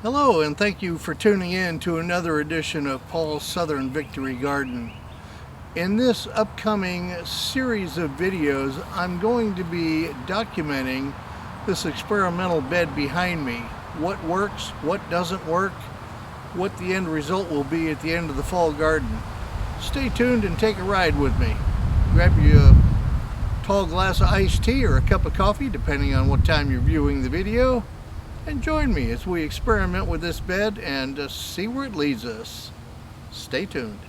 Hello, and thank you for tuning in to another edition of Paul's Southern Victory Garden. In this upcoming series of videos, I'm going to be documenting this experimental bed behind me. What works, what doesn't work, what the end result will be at the end of the fall garden. Stay tuned and take a ride with me. Grab you a tall glass of iced tea or a cup of coffee, depending on what time you're viewing the video, and join me as we experiment with this bed and see where it leads us. Stay tuned.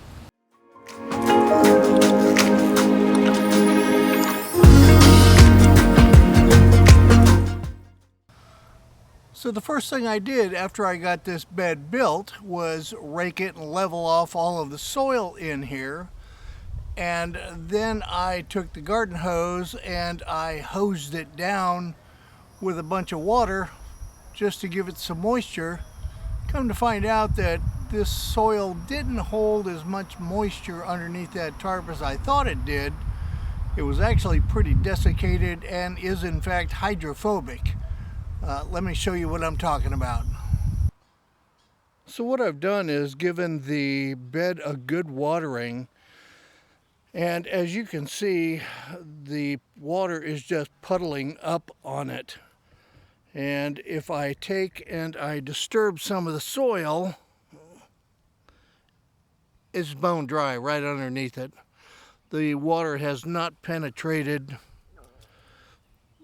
So the first thing I did after I got this bed built was rake it and level off all of the soil in here. And then I took the garden hose and I hosed it down with a bunch of water just to give it some moisture. Come to find out that this soil didn't hold as much moisture underneath that tarp as I thought it did. It was actually pretty desiccated and is in fact hydrophobic. Let me show you what I'm talking about. So what I've done is given the bed a good watering, and as you can see, the water is just puddling up on it. And if I take and I disturb some of the soil, it's bone dry right underneath it. The water has not penetrated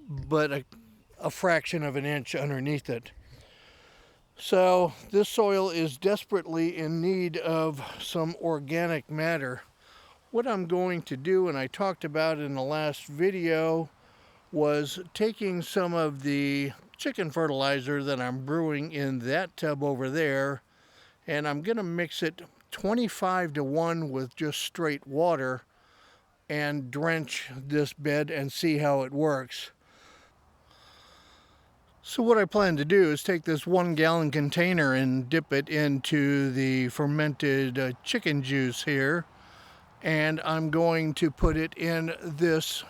but a fraction of an inch underneath it. So this soil is desperately in need of some organic matter. What I'm going to do, and I talked about in the last video, was taking some of the chicken fertilizer that I'm brewing in that tub over there, and I'm going to mix it 25-to-1 with just straight water and drench this bed and see how it works. So what I plan to do is take this 1-gallon container and dip it into the fermented chicken juice here, and I'm going to put it in this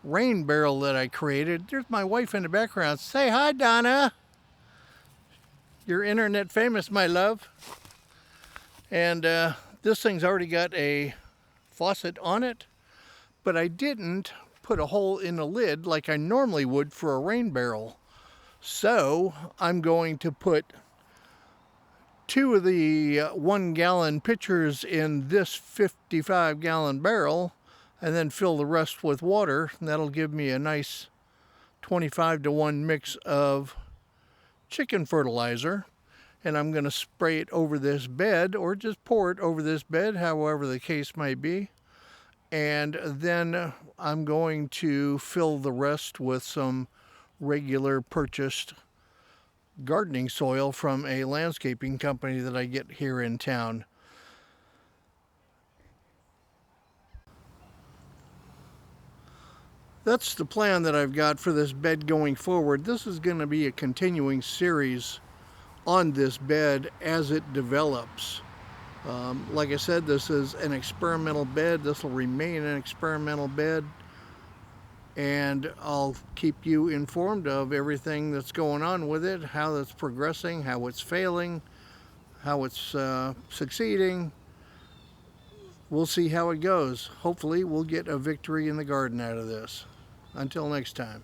rain barrel that I created. There's my wife in the background. Say hi, Donna. You're internet famous, my love. And this thing's already got a faucet on it, but I didn't put a hole in the lid like I normally would for a rain barrel. So I'm going to put 2 of the 1-gallon pitchers in this 55-gallon barrel and then fill the rest with water, and that'll give me a nice 25-to-1 mix of chicken fertilizer. And I'm going to spray it over this bed, or just pour it over this bed, however the case may be. And then I'm going to fill the rest with some regular purchased gardening soil from a landscaping company that I get here in town. That's the plan that I've got for this bed going forward. This is going to be a continuing series on this bed as it develops. Like I said, this is an experimental bed. This will remain an experimental bed, and I'll keep you informed of everything that's going on with it, how it's progressing, how it's failing, how it's succeeding. We'll see how it goes. Hopefully we'll get a victory in the garden out of this. Until next time.